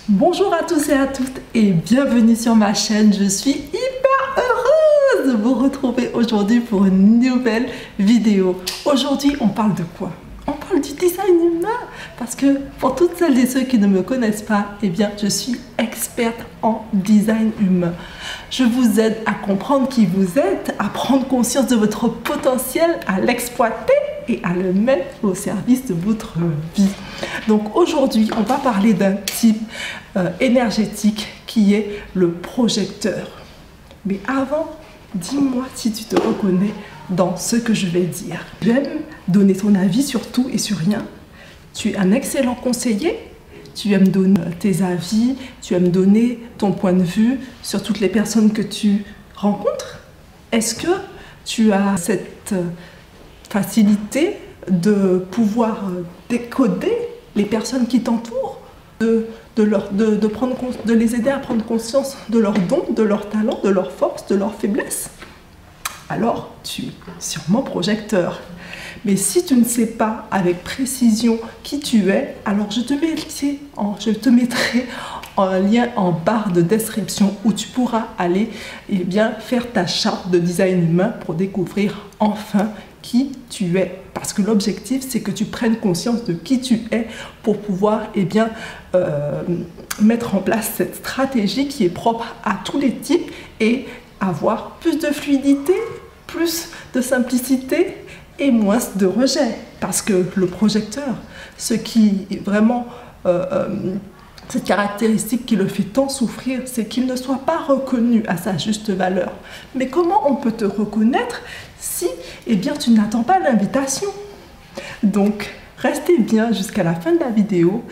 Bonjour à tous et à toutes et bienvenue sur ma chaîne. Je suis hyper heureuse de vous retrouver aujourd'hui pour une nouvelle vidéo. Aujourd'hui, on parle de quoi? On parle du design humain parce que pour toutes celles et ceux qui ne me connaissent pas, eh bien, je suis experte en design humain. Je vous aide à comprendre qui vous êtes, à prendre conscience de votre potentiel, à l'exploiter et à le mettre au service de votre vie. Donc aujourd'hui, on va parler d'un type énergétique qui est le projecteur. Mais avant, dis-moi si tu te reconnais dans ce que je vais dire. J'aime donner ton avis sur tout et sur rien. Tu es un excellent conseiller. Tu aimes donner tes avis, tu aimes donner ton point de vue sur toutes les personnes que tu rencontres. Est-ce que tu as cette facilité de pouvoir décoder les personnes qui t'entourent, de les aider à prendre conscience de leurs dons, de leurs talents, de leurs forces, de leurs faiblesses? Alors, tu es sûrement projecteur. Mais si tu ne sais pas avec précision qui tu es, alors je te mettrai en lien en barre de description où tu pourras aller faire ta charte de design humain pour découvrir enfin qui tu es. Parce que l'objectif, c'est que tu prennes conscience de qui tu es pour pouvoir mettre en place cette stratégie qui est propre à tous les types et avoir plus de fluidité, plus de simplicité et moins de rejet. Parce que le projecteur, ce qui est vraiment cette caractéristique qui le fait tant souffrir, c'est qu'il ne soit pas reconnu à sa juste valeur. Mais comment on peut te reconnaître si tu n'attends pas l'invitation? Donc, restez bien jusqu'à la fin de la vidéo.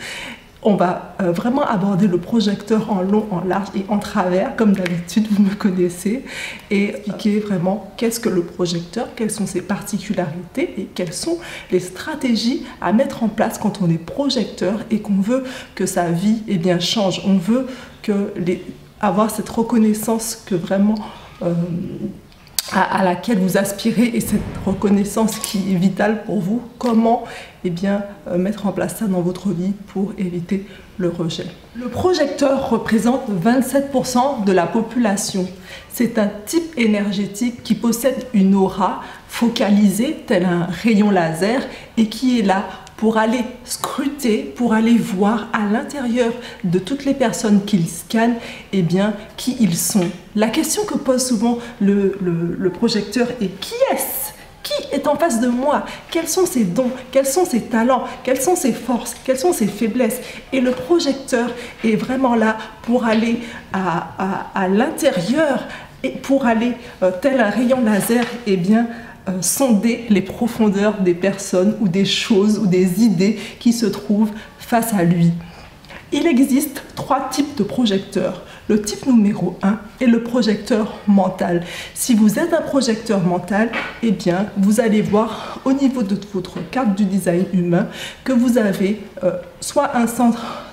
On va vraiment aborder le projecteur en long, en large et en travers, comme d'habitude, vous me connaissez, et expliquer vraiment qu'est-ce que le projecteur, quelles sont ses particularités et quelles sont les stratégies à mettre en place quand on est projecteur et qu'on veut que sa vie change. On veut avoir cette reconnaissance que vraiment à laquelle vous aspirez et cette reconnaissance qui est vitale pour vous. Comment mettre en place ça dans votre vie pour éviter le rejet. Le projecteur représente 27% de la population. C'est un type énergétique qui possède une aura focalisée tel un rayon laser et qui est là pour aller scruter, pour aller voir à l'intérieur de toutes les personnes qu'ils scannent, qui ils sont. La question que pose souvent le projecteur est: qui est-ce? Qui est en face de moi? Quels sont ses dons? Quels sont ses talents? Quelles sont ses forces? Quelles sont ses faiblesses? Et le projecteur est vraiment là pour aller à l'intérieur et pour aller, tel un rayon laser, sonder les profondeurs des personnes ou des choses ou des idées qui se trouvent face à lui. Il existe 3 types de projecteurs. Le type numéro 1 est le projecteur mental. Si vous êtes un projecteur mental, vous allez voir au niveau de votre carte du design humain que vous avez soit un centre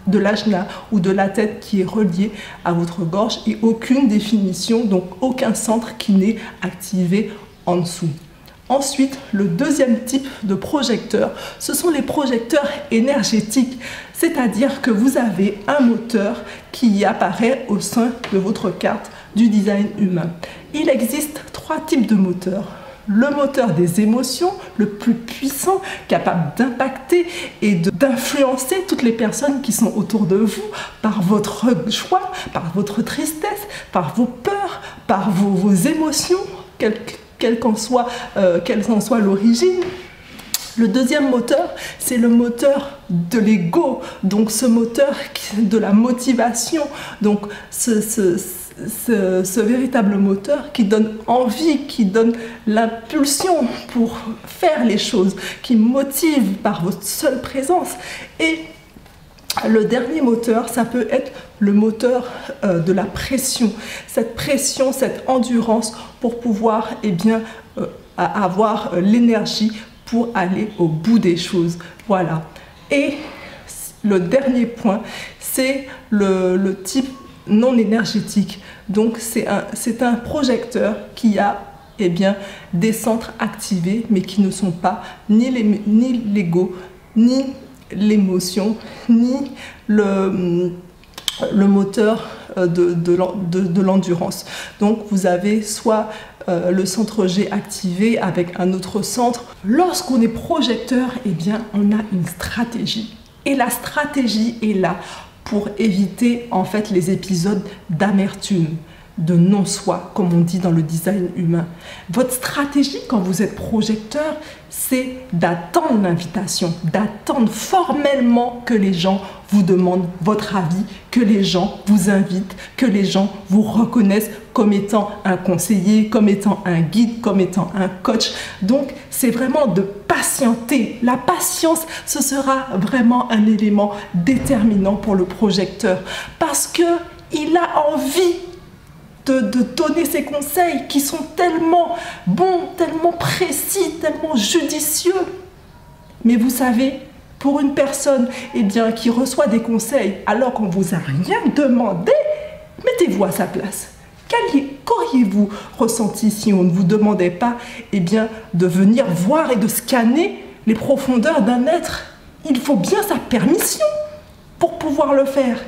de l'ajna ou de la tête qui est relié à votre gorge et aucune définition, donc aucun centre qui n'est activé en dessous. Ensuite, le deuxième type de projecteur, ce sont les projecteurs énergétiques, c'est-à-dire que vous avez un moteur qui apparaît au sein de votre carte du design humain. Il existe 3 types de moteurs. Le moteur des émotions, le plus puissant, capable d'impacter et d'influencer toutes les personnes qui sont autour de vous par votre joie, par votre tristesse, par vos peurs, par vos émotions, quelle qu'en soit l'origine. Le deuxième moteur, c'est le moteur de l'ego, donc ce moteur de la motivation, donc ce véritable moteur qui donne envie, qui donne l'impulsion pour faire les choses, qui motive par votre seule présence. Et le dernier moteur, ça peut être le moteur de la pression. Cette pression, cette endurance pour pouvoir avoir l'énergie pour aller au bout des choses. Voilà. Et le dernier point, c'est le type non énergétique. Donc c'est un projecteur qui a des centres activés mais qui ne sont pas ni l'ego ni l'émotion, ni le moteur de l'endurance. Donc vous avez soit le centre G activé avec un autre centre. Lorsqu'on est projecteur, eh bien, on a une stratégie. Et la stratégie est là pour éviter en fait les épisodes d'amertume, de non-soi, comme on dit dans le design humain. Votre stratégie quand vous êtes projecteur, c'est d'attendre l'invitation, d'attendre formellement que les gens vous demandent votre avis, que les gens vous invitent, que les gens vous reconnaissent comme étant un conseiller, comme étant un guide, comme étant un coach. Donc, c'est vraiment de patienter. La patience, ce sera vraiment un élément déterminant pour le projecteur parce qu'il a envie de donner ses conseils qui sont tellement bons, tellement précis, tellement judicieux. Mais vous savez, pour une personne qui reçoit des conseils alors qu'on ne vous a rien demandé, mettez-vous à sa place. Qu'auriez-vous ressenti si on ne vous demandait pas de venir voir et de scanner les profondeurs d'un être? Il faut bien sa permission pour pouvoir le faire.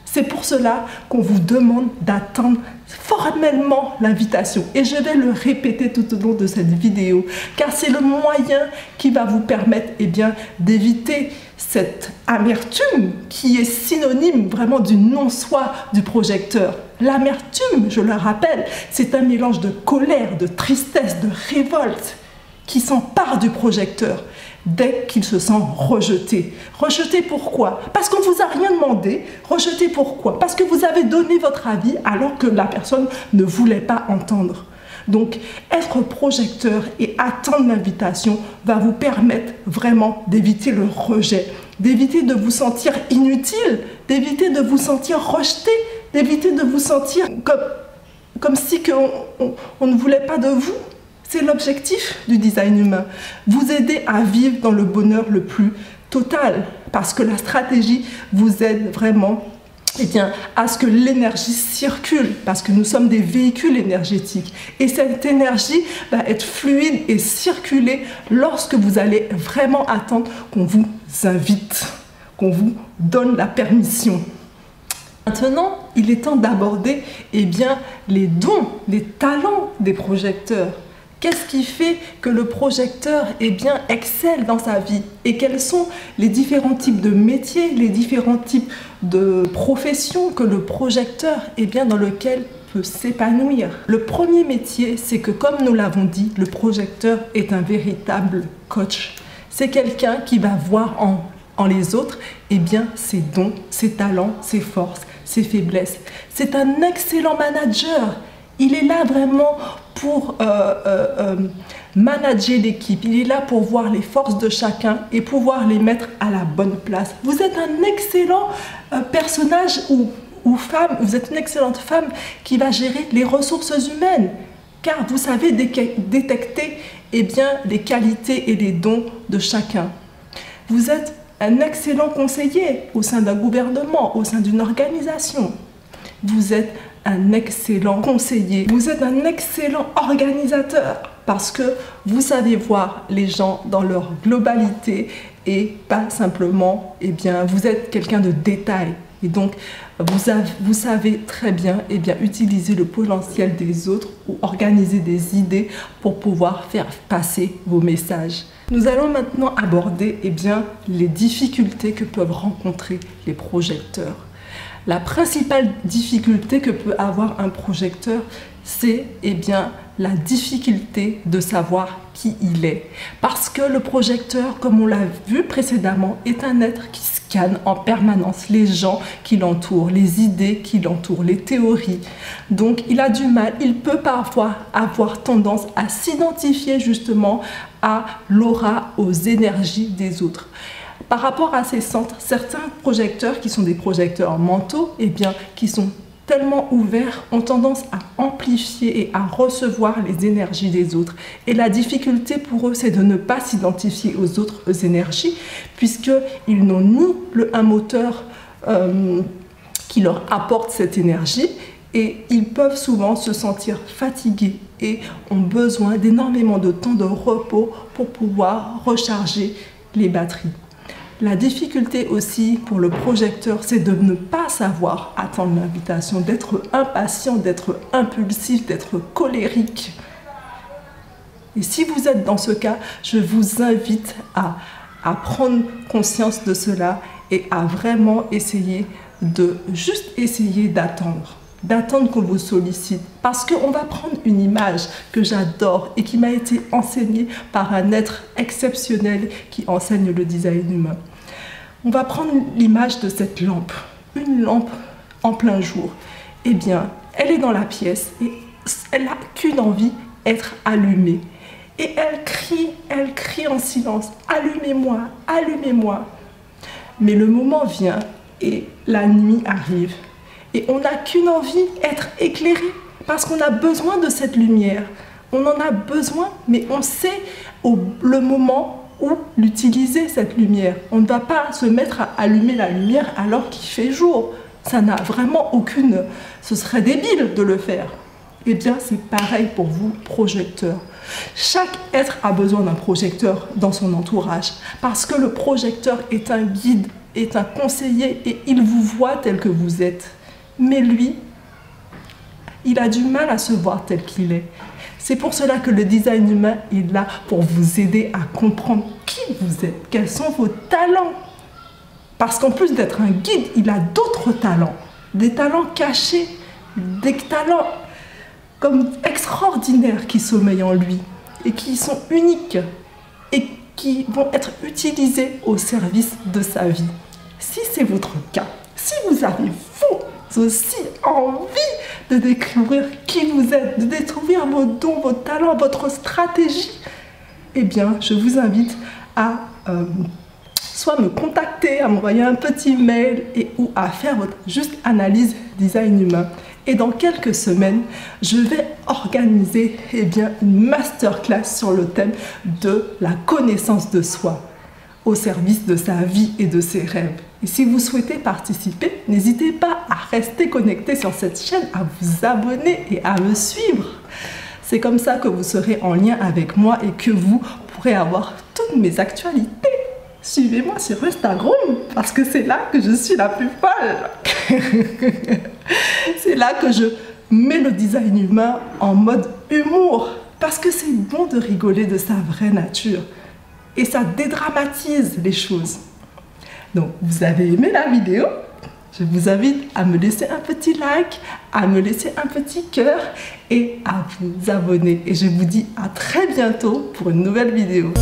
C'est pour cela qu'on vous demande d'attendre formellement l'invitation. Et je vais le répéter tout au long de cette vidéo, car c'est le moyen qui va vous permettre d'éviter cette amertume qui est synonyme vraiment du non-soi du projecteur. L'amertume, je le rappelle, c'est un mélange de colère, de tristesse, de révolte qui s'empare du projecteur dès qu'il se sent rejeté. Rejeté pourquoi? Parce qu'on ne vous a rien demandé. Rejeté pourquoi? Parce que vous avez donné votre avis alors que la personne ne voulait pas entendre. Donc, être projecteur et attendre l'invitation va vous permettre vraiment d'éviter le rejet, d'éviter de vous sentir inutile, d'éviter de vous sentir rejeté, d'éviter de vous sentir comme si on ne voulait pas de vous. C'est l'objectif du design humain. Vous aider à vivre dans le bonheur le plus total. Parce que la stratégie vous aide vraiment à ce que l'énergie circule. Parce que nous sommes des véhicules énergétiques. Et cette énergie va être fluide et circuler lorsque vous allez vraiment attendre qu'on vous invite, qu'on vous donne la permission. Maintenant, il est temps d'aborder les dons, les talents des projecteurs. Qu'est-ce qui fait que le projecteur excelle dans sa vie? Et quels sont les différents types de métiers, les différents types de professions que le projecteur dans lequel peut s'épanouir? Le premier métier, c'est que comme nous l'avons dit, le projecteur est un véritable coach. C'est quelqu'un qui va voir en les autres ses dons, ses talents, ses forces, ses faiblesses. C'est un excellent manager. Il est là vraiment pour manager l'équipe. Il est là pour voir les forces de chacun et pouvoir les mettre à la bonne place. Vous êtes un excellent personnage ou femme, vous êtes une excellente femme qui va gérer les ressources humaines, car vous savez détecter les qualités et les dons de chacun. Vous êtes un excellent conseiller au sein d'un gouvernement, au sein d'une organisation. Vous êtes un excellent conseiller, vous êtes un excellent organisateur parce que vous savez voir les gens dans leur globalité et pas simplement, vous êtes quelqu'un de détail. Et donc, vous savez très bien utiliser le potentiel des autres ou organiser des idées pour pouvoir faire passer vos messages. Nous allons maintenant aborder les difficultés que peuvent rencontrer les projecteurs. La principale difficulté que peut avoir un projecteur, c'est la difficulté de savoir qui il est. Parce que le projecteur, comme on l'a vu précédemment, est un être qui scanne en permanence les gens qui l'entourent, les idées qui l'entourent, les théories. Donc il a du mal, il peut parfois avoir tendance à s'identifier justement à l'aura, aux énergies des autres. Par rapport à ces centres, certains projecteurs qui sont des projecteurs mentaux, qui sont tellement ouverts, ont tendance à amplifier et à recevoir les énergies des autres. Et la difficulté pour eux, c'est de ne pas s'identifier aux autres énergies, puisqu'ils n'ont ni un moteur qui leur apporte cette énergie, et ils peuvent souvent se sentir fatigués et ont besoin d'énormément de temps de repos pour pouvoir recharger les batteries. La difficulté aussi pour le projecteur, c'est de ne pas savoir attendre l'invitation, d'être impatient, d'être impulsif, d'être colérique. Et si vous êtes dans ce cas, je vous invite à prendre conscience de cela et à vraiment essayer d'attendre qu'on vous sollicite. Parce qu'on va prendre une image que j'adore et qui m'a été enseignée par un être exceptionnel qui enseigne le design humain. On va prendre l'image de cette lampe, une lampe en plein jour. Eh bien, elle est dans la pièce et elle n'a qu'une envie, être allumée. Et elle crie en silence, allumez-moi, allumez-moi. Mais le moment vient et la nuit arrive. Et on n'a qu'une envie, être éclairé, parce qu'on a besoin de cette lumière. On en a besoin, mais on sait le moment où l'utiliser, cette lumière. On ne va pas se mettre à allumer la lumière alors qu'il fait jour. Ça n'a vraiment aucune... Ce serait débile de le faire. Eh bien, c'est pareil pour vous, projecteurs. Chaque être a besoin d'un projecteur dans son entourage, parce que le projecteur est un guide, est un conseiller, et il vous voit tel que vous êtes. Mais lui, il a du mal à se voir tel qu'il est. C'est pour cela que le design humain est là pour vous aider à comprendre qui vous êtes, quels sont vos talents. Parce qu'en plus d'être un guide, il a d'autres talents, des talents cachés, des talents comme extraordinaires qui sommeillent en lui et qui sont uniques et qui vont être utilisés au service de sa vie. Si c'est votre cas, si vous avez vous aussi envie de découvrir qui vous êtes, de découvrir vos dons, vos talents, votre stratégie, eh bien, je vous invite à soit me contacter, à m'envoyer un petit mail ou à faire votre juste analyse design humain. Et dans quelques semaines, je vais organiser une masterclass sur le thème de la connaissance de soi au service de sa vie et de ses rêves. Et si vous souhaitez participer, n'hésitez pas à rester connecté sur cette chaîne, à vous abonner et à me suivre. C'est comme ça que vous serez en lien avec moi et que vous pourrez avoir toutes mes actualités. Suivez-moi sur Instagram, parce que c'est là que je suis la plus folle. C'est là que je mets le design humain en mode humour, parce que c'est bon de rigoler de sa vraie nature. Et ça dédramatise les choses. Donc, vous avez aimé la vidéo? Je vous invite à me laisser un petit like, à me laisser un petit cœur et à vous abonner. Et je vous dis à très bientôt pour une nouvelle vidéo.